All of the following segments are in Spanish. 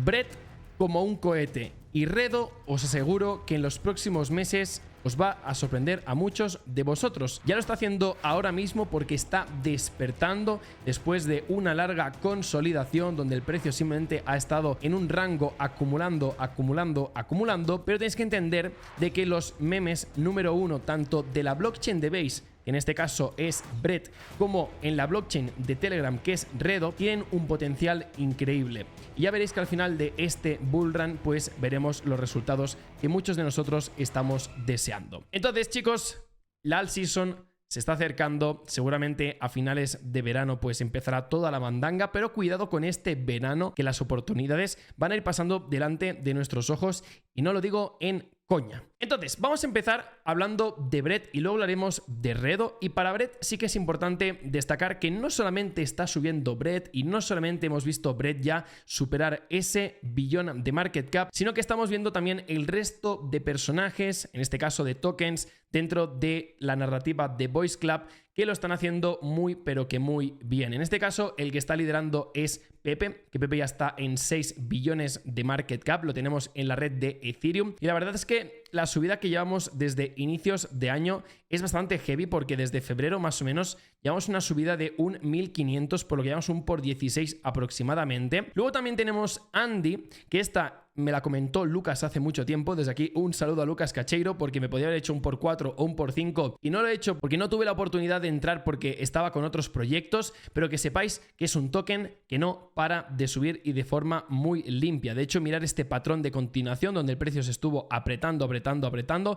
Bread como un cohete y Redo os aseguro que en los próximos meses os va a sorprender a muchos de vosotros. Ya lo está haciendo ahora mismo porque está despertando después de una larga consolidación donde el precio simplemente ha estado en un rango acumulando, pero tenéis que entender de que los memes número uno tanto de la blockchain de Base, que en este caso es Bread, como en la blockchain de Telegram, que es Redo, tienen un potencial increíble. Y ya veréis que al final de este bullrun pues veremos los resultados que muchos de nosotros estamos deseando. Entonces, chicos, la alt season se está acercando, seguramente a finales de verano pues empezará toda la mandanga, pero cuidado con este verano que las oportunidades van a ir pasando delante de nuestros ojos y no lo digo en coña. Entonces, vamos a empezar hablando de Bread y luego hablaremos de Redo. Y para Bread sí que es importante destacar que no solamente está subiendo Bread y no solamente hemos visto Bread ya superar ese billón de market cap, sino que estamos viendo también el resto de personajes, en este caso de tokens, dentro de la narrativa de Voice Club, que lo están haciendo muy pero que muy bien. En este caso, el que está liderando es Pepe, que Pepe ya está en 6 billones de market cap, lo tenemos en la red de Ethereum. Y la verdad es que la subida que llevamos desde inicios de año es bastante heavy porque desde febrero más o menos llevamos una subida de un 1500, por lo que llevamos un por 16 aproximadamente. Luego también tenemos Andy, que esta me la comentó Lucas hace mucho tiempo. Desde aquí un saludo a Lucas Cacheiro porque me podía haber hecho un por 4 o un por 5 y no lo he hecho porque no tuve la oportunidad de entrar porque estaba con otros proyectos, pero que sepáis que es un token que no para de subir y de forma muy limpia. De hecho, mirar este patrón de continuación donde el precio se estuvo apretando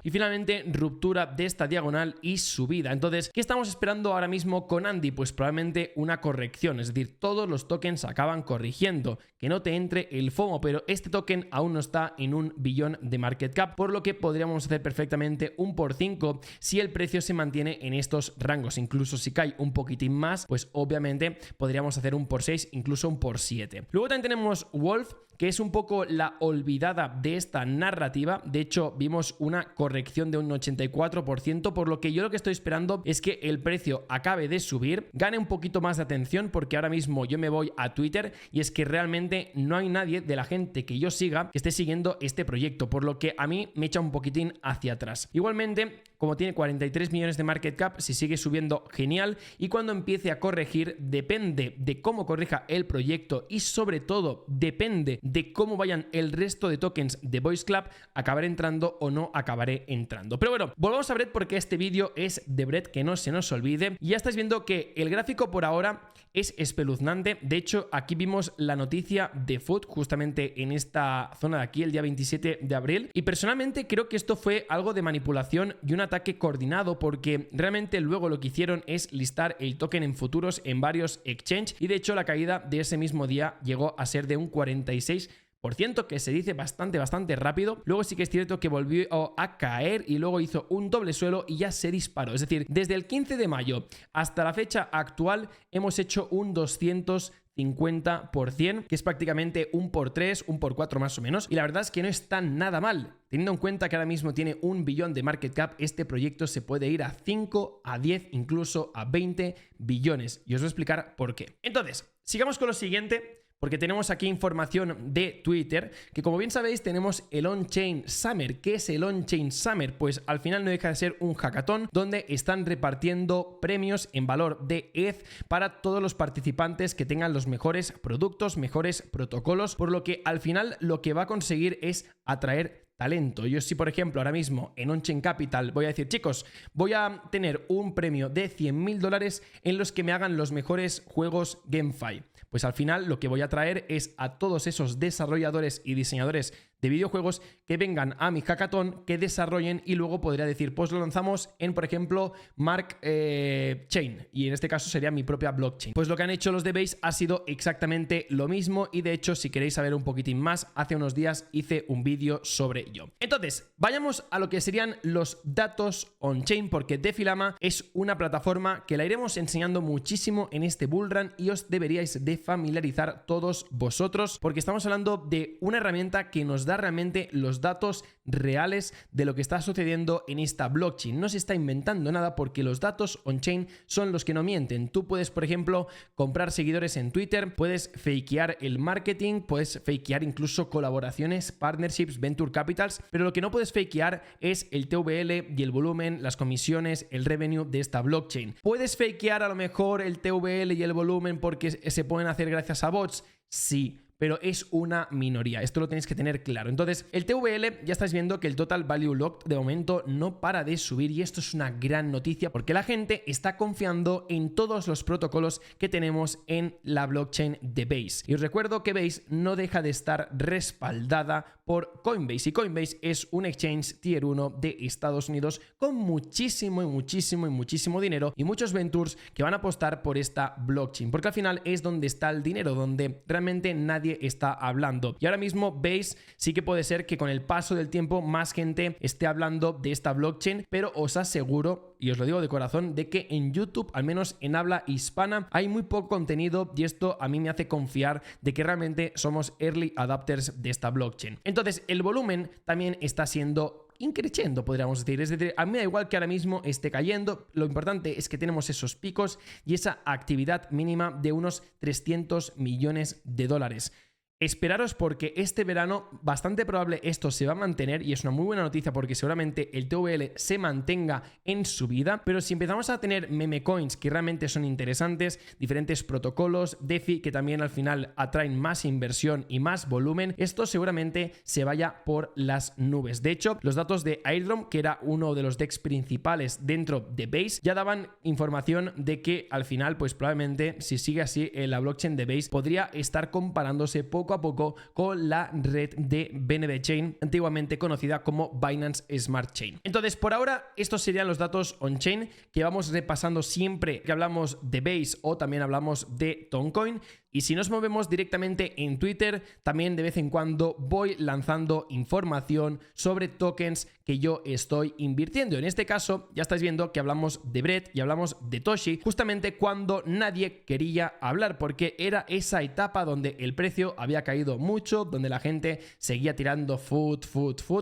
y finalmente ruptura de esta diagonal y subida. Entonces, ¿qué estamos esperando ahora mismo con Andy? Pues probablemente una corrección, es decir, todos los tokens acaban corrigiendo, que no te entre el FOMO, pero este token aún no está en un billón de market cap, por lo que podríamos hacer perfectamente un por 5 si el precio se mantiene en estos rangos. Incluso si cae un poquitín más, pues obviamente podríamos hacer un por 6, incluso un por 7. Luego también tenemos Wolf, que es un poco la olvidada de esta narrativa. De hecho, vimos una corrección de un 84%, por lo que yo lo que estoy esperando es que el precio acabe de subir, gane un poquito más de atención, porque ahora mismo yo me voy a Twitter y es que realmente no hay nadie de la gente que yo siga que esté siguiendo este proyecto, por lo que a mí me echa un poquitín hacia atrás. Igualmente, como tiene 43 millones de market cap, si sigue subiendo, genial, y cuando empiece a corregir, depende de cómo corrija el proyecto y sobre todo depende de cómo vayan el resto de tokens de Voice Club, acabaré entrando o no acabaré entrando. Pero bueno, volvamos a Bread porque este vídeo es de Bread, que no se nos olvide. Y ya estáis viendo que el gráfico por ahora es espeluznante. De hecho, aquí vimos la noticia de Food justamente en esta zona de aquí el día 27 de abril. Y personalmente creo que esto fue algo de manipulación y un ataque coordinado, porque realmente luego lo que hicieron es listar el token en futuros en varios exchanges y de hecho la caída de ese mismo día llegó a ser de un 46%, que se dice bastante rápido. Luego sí que es cierto que volvió a caer y luego hizo un doble suelo y ya se disparó. Es decir, desde el 15 de mayo hasta la fecha actual hemos hecho un 250%, que es prácticamente un por 3, un por 4 más o menos. Y la verdad es que no está nada mal. Teniendo en cuenta que ahora mismo tiene un billón de market cap, este proyecto se puede ir a 5, a 10, incluso a 20 billones. Y os voy a explicar por qué. Entonces, sigamos con lo siguiente, porque tenemos aquí información de Twitter, que como bien sabéis tenemos el On-Chain Summer. ¿Qué es el On-Chain Summer? Pues al final no deja de ser un hackathon donde están repartiendo premios en valor de ETH para todos los participantes que tengan los mejores productos, mejores protocolos, por lo que al final lo que va a conseguir es atraer talento. Yo si por ejemplo ahora mismo en On-Chain Capital voy a decir, chicos, voy a tener un premio de $100.000 en los que me hagan los mejores juegos GameFi, pues al final lo que voy a traer es a todos esos desarrolladores y diseñadores de videojuegos que vengan a mi hackathon, que desarrollen y luego podría decir, pues lo lanzamos en, por ejemplo, Mark Chain, y en este caso sería mi propia blockchain. Pues lo que han hecho los de Base ha sido exactamente lo mismo y de hecho si queréis saber un poquitín más, hace unos días hice un vídeo sobre ello. Entonces, vayamos a lo que serían los datos on-chain, porque DeFi Lama es una plataforma que la iremos enseñando muchísimo en este bullrun y os deberíais de familiarizar todos vosotros, porque estamos hablando de una herramienta que nos da da realmente los datos reales de lo que está sucediendo en esta blockchain. No se está inventando nada porque los datos on-chain son los que no mienten. Tú puedes, por ejemplo, comprar seguidores en Twitter, puedes fakear el marketing, puedes fakear incluso colaboraciones, partnerships, venture capitals, pero lo que no puedes fakear es el TVL y el volumen, las comisiones, el revenue de esta blockchain. ¿Puedes fakear a lo mejor el TVL y el volumen porque se pueden hacer gracias a bots? Sí, pero es una minoría. Esto lo tenéis que tener claro. Entonces, el TVL, ya estáis viendo que el Total Value Locked de momento no para de subir y esto es una gran noticia porque la gente está confiando en todos los protocolos que tenemos en la blockchain de Base. Y os recuerdo que Base no deja de estar respaldada por Coinbase y Coinbase es un exchange tier 1 de Estados Unidos con muchísimo dinero y muchos ventures que van a apostar por esta blockchain porque al final es donde está el dinero, donde realmente nadie está hablando. Y ahora mismo Base sí que puede ser que con el paso del tiempo más gente esté hablando de esta blockchain, pero os aseguro, y os lo digo de corazón, de que en YouTube, al menos en habla hispana, hay muy poco contenido y esto a mí me hace confiar de que realmente somos early adopters de esta blockchain. Entonces, el volumen también está siendo increciendo, podríamos decir. Es decir, a mí me da igual que ahora mismo esté cayendo, lo importante es que tenemos esos picos y esa actividad mínima de unos 300 millones de dólares. Esperaros porque este verano bastante probable esto se va a mantener y es una muy buena noticia porque seguramente el TVL se mantenga en subida, pero si empezamos a tener meme coins que realmente son interesantes, diferentes protocolos, DeFi que también al final atraen más inversión y más volumen, esto seguramente se vaya por las nubes. De hecho, los datos de Airdrome, que era uno de los DEX principales dentro de Base, ya daban información de que al final, pues probablemente si sigue así la blockchain de Base podría estar comparándose poco a poco con la red de BNB Chain, antiguamente conocida como Binance Smart Chain. Entonces, por ahora, estos serían los datos on-chain que vamos repasando siempre que hablamos de Base o también hablamos de Toncoin. Y si nos movemos directamente en Twitter, también de vez en cuando voy lanzando información sobre tokens que yo estoy invirtiendo. En este caso, ya estáis viendo que hablamos de Bread y hablamos de Toshi, justamente cuando nadie quería hablar, porque era esa etapa donde el precio había caído mucho, donde la gente seguía tirando food,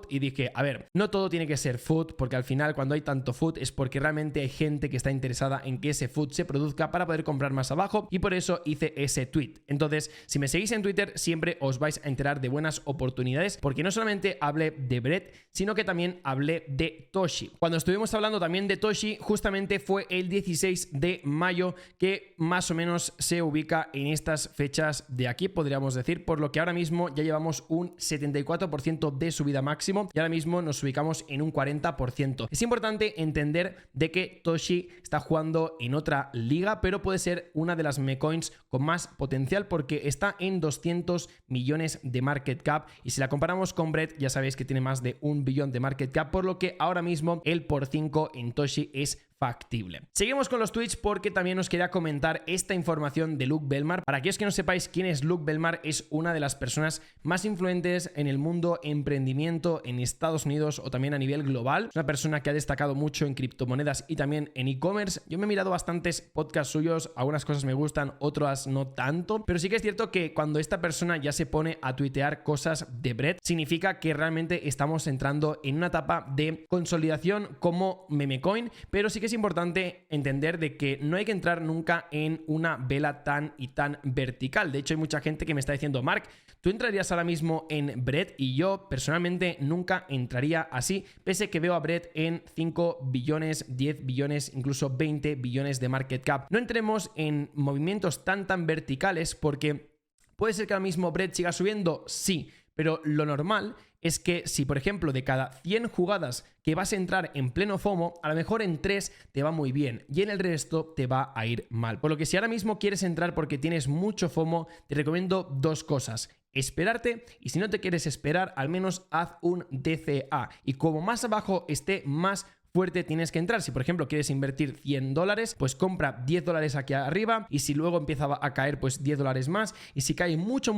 y dije, a ver, no todo tiene que ser food, porque al final cuando hay tanto food es porque realmente hay gente que está interesada en que ese food se produzca para poder comprar más abajo, y por eso hice ese tweet. Entonces, si me seguís en Twitter, siempre os vais a enterar de buenas oportunidades, porque no solamente hablé de Bread, sino que también hablé de Toshi. Cuando estuvimos hablando también de Toshi, justamente fue el 16 de mayo, que más o menos se ubica en estas fechas de aquí, podríamos decir, por lo que ahora mismo ya llevamos un 74% de subida máximo y ahora mismo nos ubicamos en un 40%. Es importante entender de que Toshi está jugando en otra liga, pero puede ser una de las memecoins con más potencial porque está en 200 millones de market cap y si la comparamos con Bread ya sabéis que tiene más de 1 billón de market cap, por lo que ahora mismo el por 5 en Toshi es factible. Seguimos con los tweets porque también os quería comentar esta información de Luke Belmar. Para aquellos que no sepáis quién es Luke Belmar, es una de las personas más influyentes en el mundo emprendimiento en Estados Unidos o también a nivel global. Es una persona que ha destacado mucho en criptomonedas y también en e-commerce. Yo me he mirado bastantes podcasts suyos, algunas cosas me gustan, otras no tanto, pero sí que es cierto que cuando esta persona ya se pone a tuitear cosas de Bread, significa que realmente estamos entrando en una etapa de consolidación como memecoin, pero sí que es importante entender de que no hay que entrar nunca en una vela tan vertical. De hecho, hay mucha gente que me está diciendo, Mark, ¿tú entrarías ahora mismo en Bread? Y yo personalmente nunca entraría así, pese que veo a Bread en 5 billones, 10 billones, incluso 20 billones de market cap. No entremos en movimientos tan verticales porque puede ser que ahora mismo Bread siga subiendo, sí, pero lo normal es que si, por ejemplo, de cada 100 jugadas que vas a entrar en pleno FOMO, a lo mejor en 3 te va muy bien y en el resto te va a ir mal. Por lo que si ahora mismo quieres entrar porque tienes mucho FOMO, te recomiendo dos cosas. Esperarte, y si no te quieres esperar, al menos haz un DCA. Y como más abajo esté más fuerte tienes que entrar. Si por ejemplo quieres invertir $100, pues compra $10 aquí arriba, y si luego empieza a caer, pues $10 más, y si cae mucho,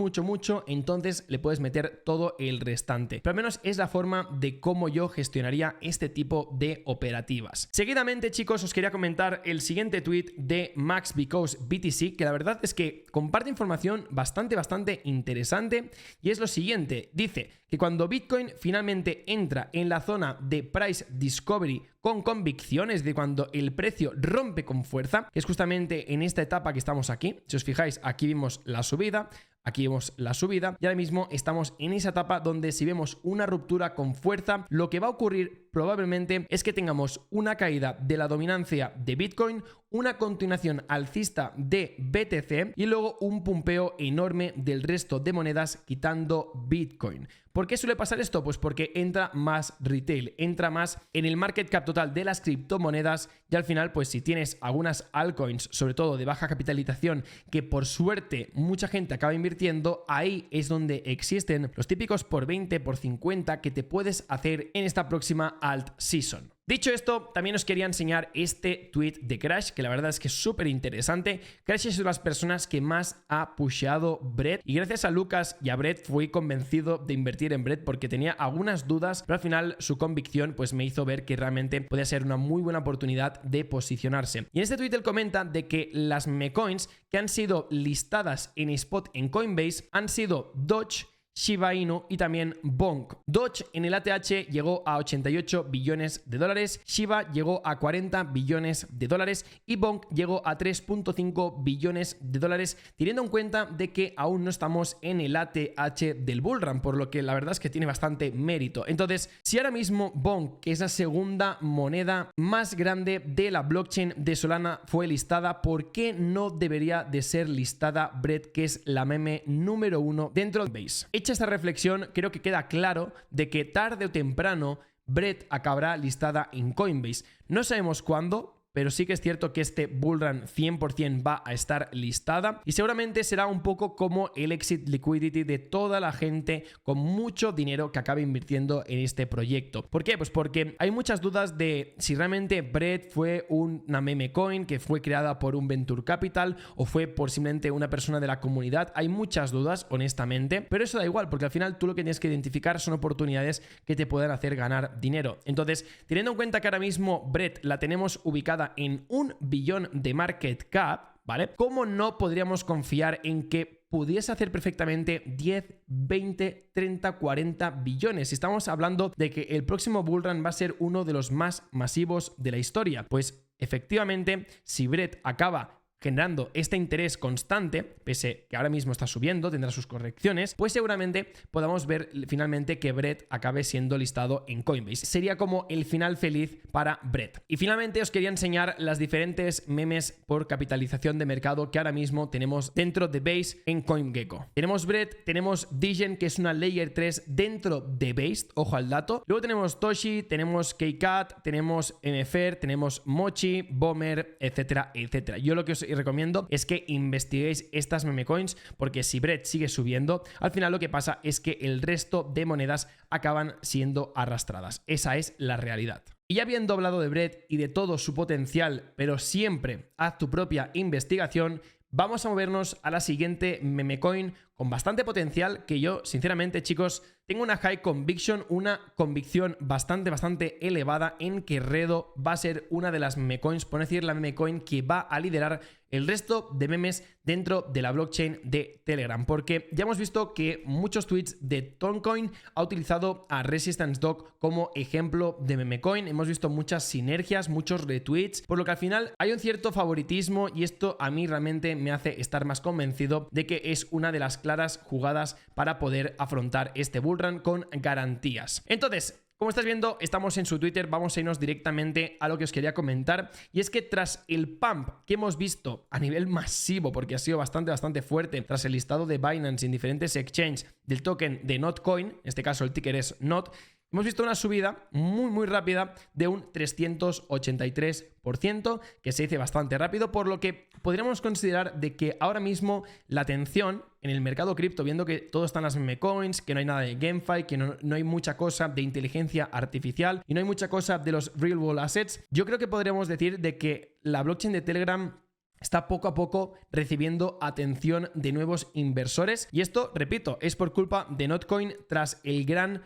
entonces le puedes meter todo el restante. Pero al menos es la forma de cómo yo gestionaría este tipo de operativas. Seguidamente, chicos, os quería comentar el siguiente tweet de Max Because BTC, que la verdad es que comparte información bastante interesante, y es lo siguiente. Dice que cuando Bitcoin finalmente entra en la zona de price discovery con convicción, es de cuando el precio rompe con fuerza, que es justamente en esta etapa que estamos aquí. Si os fijáis, aquí vimos la subida, aquí vemos la subida, y ahora mismo estamos en esa etapa donde si vemos una ruptura con fuerza, lo que va a ocurrir probablemente es que tengamos una caída de la dominancia de Bitcoin, una continuación alcista de BTC y luego un pumpeo enorme del resto de monedas quitando Bitcoin. ¿Por qué suele pasar esto? Pues porque entra más retail, entra más en el market cap total de las criptomonedas, y al final, pues si tienes algunas altcoins, sobre todo de baja capitalización, que por suerte mucha gente acaba invirtiendo, ahí es donde existen los típicos por 20, por 50 que te puedes hacer en esta próxima alt season. Dicho esto, también os quería enseñar este tweet de Crash, que la verdad es que es súper interesante. Crash es una de las personas que más ha pusheado Bread, y gracias a Lucas y a Bread fui convencido de invertir en Bread porque tenía algunas dudas, pero al final su convicción pues me hizo ver que realmente podía ser una muy buena oportunidad de posicionarse. Y en este tweet él comenta de que las memecoins que han sido listadas en spot en Coinbase han sido Doge, Shiba Inu y también Bonk. Doge en el ATH llegó a 88 billones de dólares, Shiba llegó a 40 billones de dólares y Bonk llegó a 3.5 billones de dólares, teniendo en cuenta de que aún no estamos en el ATH del bullrun, por lo que la verdad es que tiene bastante mérito. Entonces, si ahora mismo Bonk, que es la segunda moneda más grande de la blockchain de Solana, fue listada, ¿por qué no debería de ser listada Bread, que es la meme número 1 dentro de Base? Hecha esta reflexión, creo que queda claro de que tarde o temprano Bread acabará listada en Coinbase. No sabemos cuándo, pero sí que es cierto que este bullrun 100% va a estar listada, y seguramente será un poco como el exit liquidity de toda la gente con mucho dinero que acabe invirtiendo en este proyecto. ¿Por qué? Pues porque hay muchas dudas de si realmente Bread fue una meme coin que fue creada por un venture capital o fue por simplemente una persona de la comunidad. Hay muchas dudas, honestamente, pero eso da igual, porque al final tú lo que tienes que identificar son oportunidades que te puedan hacer ganar dinero. Entonces, teniendo en cuenta que ahora mismo Bread la tenemos ubicada en 1 billón de market cap, ¿vale? ¿Cómo no podríamos confiar en que pudiese hacer perfectamente 10, 20, 30, 40 billones? Si estamos hablando de que el próximo bullrun va a ser uno de los más masivos de la historia, pues efectivamente, si Bread acaba generando este interés constante, pese que ahora mismo está subiendo, tendrá sus correcciones, pues seguramente podamos ver finalmente que Bread acabe siendo listado en Coinbase. Sería como el final feliz para Bread. Y finalmente os quería enseñar las diferentes memes por capitalización de mercado que ahora mismo tenemos dentro de Base en CoinGecko. Tenemos Bread, tenemos Degen, que es una Layer 3 dentro de Base, ojo al dato. Luego tenemos Toshi, tenemos KCAT, tenemos MFR, tenemos Mochi, Bomber, etcétera, etcétera. Yo lo que os recomiendo es que investiguéis estas meme coins, porque si Bread sigue subiendo, al final lo que pasa es que el resto de monedas acaban siendo arrastradas. Esa es la realidad. Y ya habiendo hablado de Bread y de todo su potencial, pero siempre haz tu propia investigación, vamos a movernos a la siguiente meme coin con bastante potencial, que yo, sinceramente, chicos, tengo una high conviction, una convicción bastante elevada en que Redo va a ser una de las meme coins, por no decir la meme coin que va a liderar el resto de memes dentro de la blockchain de Telegram, porque ya hemos visto que muchos tweets de Toncoin ha utilizado a Resistance Dog como ejemplo de meme coin. Hemos visto muchas sinergias, muchos retweets, por lo que al final hay un cierto favoritismo, y esto a mí realmente me hace estar más convencido de que es una de las claras jugadas para poder afrontar este bullrun con garantías. Entonces, como estás viendo, estamos en su Twitter, vamos a irnos directamente a lo que os quería comentar, y es que tras el pump que hemos visto a nivel masivo, porque ha sido bastante fuerte, tras el listado de Binance en diferentes exchanges del token de Notcoin, en este caso el ticker es NOT, hemos visto una subida muy rápida de un 383%, que se dice bastante rápido, por lo que podríamos considerar de que ahora mismo la atención en el mercado cripto, viendo que todo está en las meme coins, que no hay nada de GameFi, que no hay mucha cosa de inteligencia artificial y no hay mucha cosa de los real world assets, yo creo que podríamos decir de que la blockchain de Telegram está poco a poco recibiendo atención de nuevos inversores. Y esto, repito, es por culpa de Notcoin tras el gran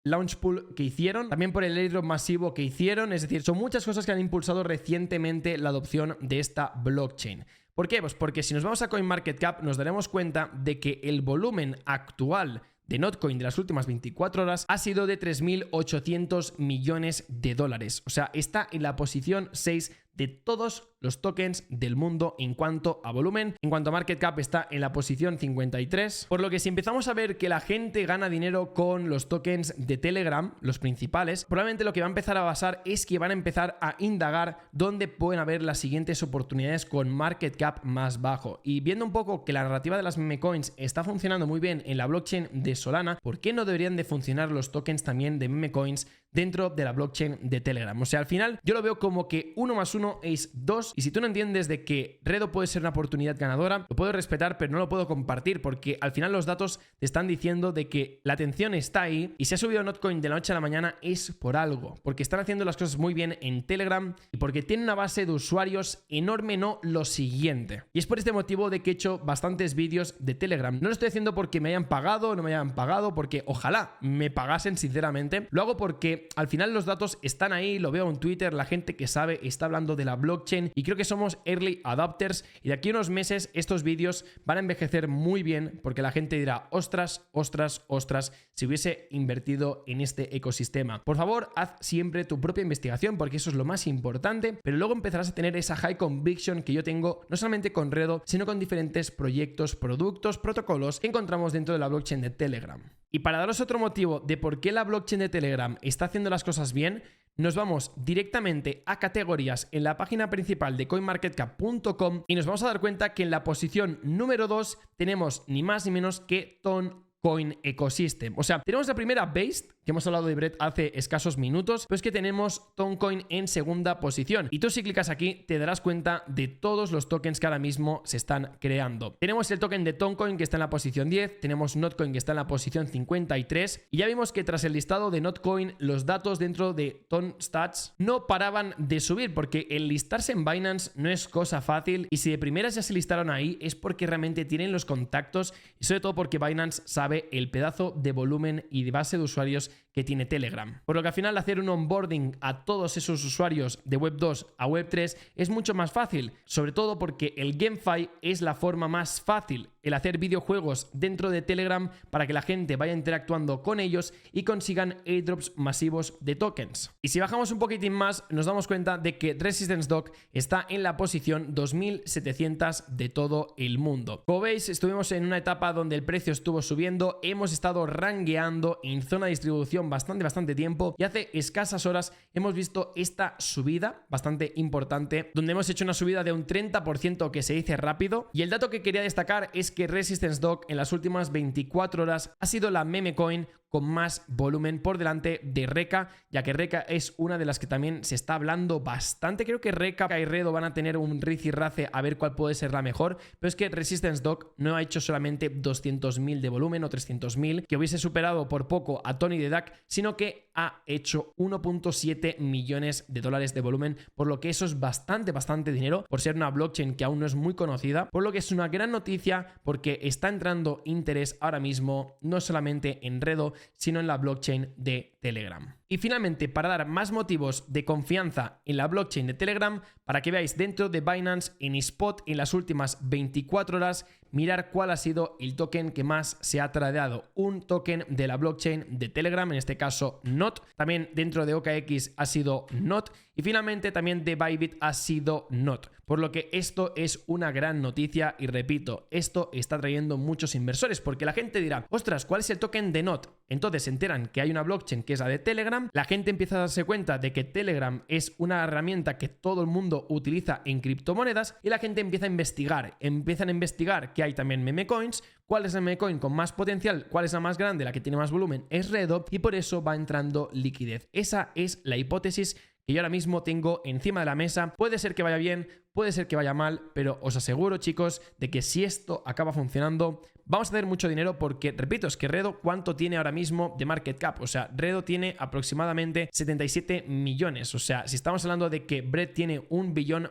launch pool que hicieron, también por el airdrop masivo que hicieron. Es decir, son muchas cosas que han impulsado recientemente la adopción de esta blockchain. ¿Por qué? Pues porque si nos vamos a CoinMarketCap nos daremos cuenta de que el volumen actual de Notcoin de las últimas 24 horas ha sido de 3.800 millones de dólares. O sea, está en la posición 6 de todos los tokens del mundo en cuanto a volumen. En cuanto a market cap está en la posición 53, por lo que si empezamos a ver que la gente gana dinero con los tokens de Telegram, los principales, probablemente lo que va a empezar a pasar es que van a empezar a indagar dónde pueden haber las siguientes oportunidades con market cap más bajo. Y viendo un poco que la narrativa de las meme coins está funcionando muy bien en la blockchain de Solana, ¿por qué no deberían de funcionar los tokens también de meme coins dentro de la blockchain de Telegram? O sea, al final yo lo veo como que 1 más 1 es 2, y si tú no entiendes de que Redo puede ser una oportunidad ganadora, lo puedo respetar, pero no lo puedo compartir, porque al final los datos te están diciendo de que la atención está ahí, y si ha subido Notcoin de la noche a la mañana es por algo, porque están haciendo las cosas muy bien en Telegram y porque tiene una base de usuarios enorme, no lo siguiente. Y es por este motivo de que he hecho bastantes vídeos de Telegram. No lo estoy haciendo porque me hayan pagado o no me hayan pagado, porque ojalá me pagasen sinceramente. Lo hago porque al final los datos están ahí, lo veo en Twitter, la gente que sabe está hablando de la blockchain y creo que somos early adopters, y de aquí a unos meses estos vídeos van a envejecer muy bien porque la gente dirá, ostras, ostras, ostras, si hubiese invertido en este ecosistema. Por favor, haz siempre tu propia investigación porque eso es lo más importante, pero luego empezarás a tener esa high conviction que yo tengo no solamente con Redo, sino con diferentes proyectos, productos, protocolos que encontramos dentro de la blockchain de Telegram. Y para daros otro motivo de por qué la blockchain de Telegram está haciendo las cosas bien, nos vamos directamente a categorías en la página principal de coinmarketcap.com y nos vamos a dar cuenta que en la posición número 2 tenemos ni más ni menos que Toncoin Ecosystem. O sea, tenemos la primera Based, que hemos hablado de Brett hace escasos minutos, pero es que tenemos Toncoin en segunda posición. Y tú si clicas aquí te darás cuenta de todos los tokens que ahora mismo se están creando. Tenemos el token de Toncoin que está en la posición 10, tenemos Notcoin que está en la posición 53, y ya vimos que tras el listado de Notcoin los datos dentro de TonStats no paraban de subir, porque el listarse en Binance no es cosa fácil, y si de primeras ya se listaron ahí es porque realmente tienen los contactos y sobre todo porque Binance sabe el pedazo de volumen y de base de usuarios que tiene Telegram. Por lo que al final hacer un onboarding a todos esos usuarios de Web 2 a Web 3 es mucho más fácil, sobre todo porque el GameFi es la forma más fácil, el hacer videojuegos dentro de Telegram para que la gente vaya interactuando con ellos y consigan airdrops masivos de tokens. Y si bajamos un poquitín más, nos damos cuenta de que Resistance Dock está en la posición 2700 de todo el mundo. Como veis, estuvimos en una etapa donde el precio estuvo subiendo, hemos estado rangueando en zona de distribución bastante tiempo, y hace escasas horas hemos visto esta subida bastante importante, donde hemos hecho una subida de un 30% que se dice rápido. Y el dato que quería destacar es que Resistance Dock en las últimas 24 horas ha sido la meme coin con más volumen por delante de Reka, ya que Reka es una de las que también se está hablando bastante. Creo que Reka y Redo van a tener un rifirrafe a ver cuál puede ser la mejor, pero es que Resistance Dock no ha hecho solamente 200.000 de volumen o 300.000, que hubiese superado por poco a Tony the Duck, sino que ha hecho 1.7 millones de dólares de volumen, por lo que eso es bastante dinero por ser una blockchain que aún no es muy conocida, por lo que es una gran noticia porque está entrando interés ahora mismo no solamente en Redo, sino en la blockchain de Telegram. Y finalmente, para dar más motivos de confianza en la blockchain de Telegram, para que veáis dentro de Binance en spot en las últimas 24 horas, mirar cuál ha sido el token que más se ha tradeado. Un token de la blockchain de Telegram, en este caso NOT. También dentro de OKX ha sido NOT. Y finalmente también de Bybit ha sido NOT. Por lo que esto es una gran noticia y repito, esto está trayendo muchos inversores porque la gente dirá, ostras, ¿cuál es el token de NOT? Entonces se enteran que hay una blockchain que es la de Telegram, la gente empieza a darse cuenta de que Telegram es una herramienta que todo el mundo utiliza en criptomonedas y la gente empieza a investigar, empiezan a investigar que hay también meme coins, cuál es el meme coin con más potencial, cuál es la más grande, la que tiene más volumen es Redo, y por eso va entrando liquidez. Esa es la hipótesis que yo ahora mismo tengo encima de la mesa. Puede ser que vaya bien, puede ser que vaya mal, pero os aseguro, chicos, de que si esto acaba funcionando, vamos a hacer mucho dinero porque, repito, es que Redo, ¿cuánto tiene ahora mismo de market cap? O sea, Redo tiene aproximadamente 77 millones. O sea, si estamos hablando de que Brett tiene $1 billón,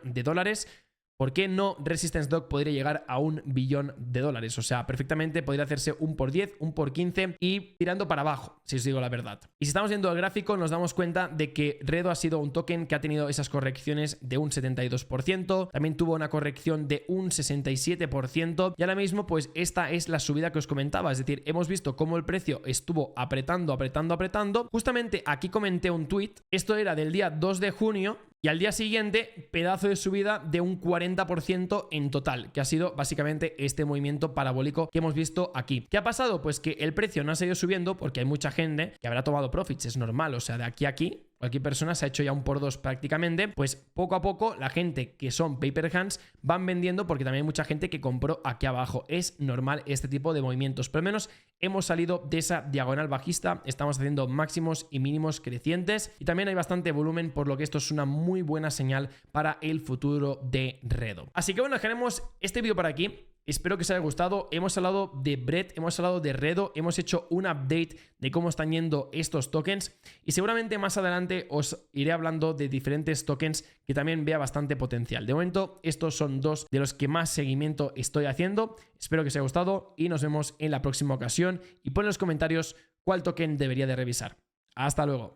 ¿por qué no Resistance Dog podría llegar a $1 billón? O sea, perfectamente podría hacerse un por 10, un por 15 y tirando para abajo, si os digo la verdad. Y si estamos viendo el gráfico, nos damos cuenta de que Redo ha sido un token que ha tenido esas correcciones de un 72%, también tuvo una corrección de un 67% y ahora mismo pues esta es la subida que os comentaba, es decir, hemos visto cómo el precio estuvo apretando. Justamente aquí comenté un tweet, esto era del día 2 de junio, y al día siguiente, pedazo de subida de un 40% en total, que ha sido básicamente este movimiento parabólico que hemos visto aquí. ¿Qué ha pasado? Pues que el precio no ha seguido subiendo porque hay mucha gente que habrá tomado profits, es normal, o sea, de aquí a aquí, cualquier persona se ha hecho ya un por 2 prácticamente, pues poco a poco la gente que son paper hands van vendiendo porque también hay mucha gente que compró aquí abajo. Es normal este tipo de movimientos, pero al menos hemos salido de esa diagonal bajista, estamos haciendo máximos y mínimos crecientes y también hay bastante volumen, por lo que esto es una muy buena señal para el futuro de Redo. Así que bueno, dejaremos este vídeo por aquí. Espero que os haya gustado. Hemos hablado de Brett, hemos hablado de Redo, hemos hecho un update de cómo están yendo estos tokens y seguramente más adelante os iré hablando de diferentes tokens que también vea bastante potencial. De momento, estos son dos de los que más seguimiento estoy haciendo. Espero que os haya gustado y nos vemos en la próxima ocasión y pon en los comentarios cuál token debería de revisar. Hasta luego.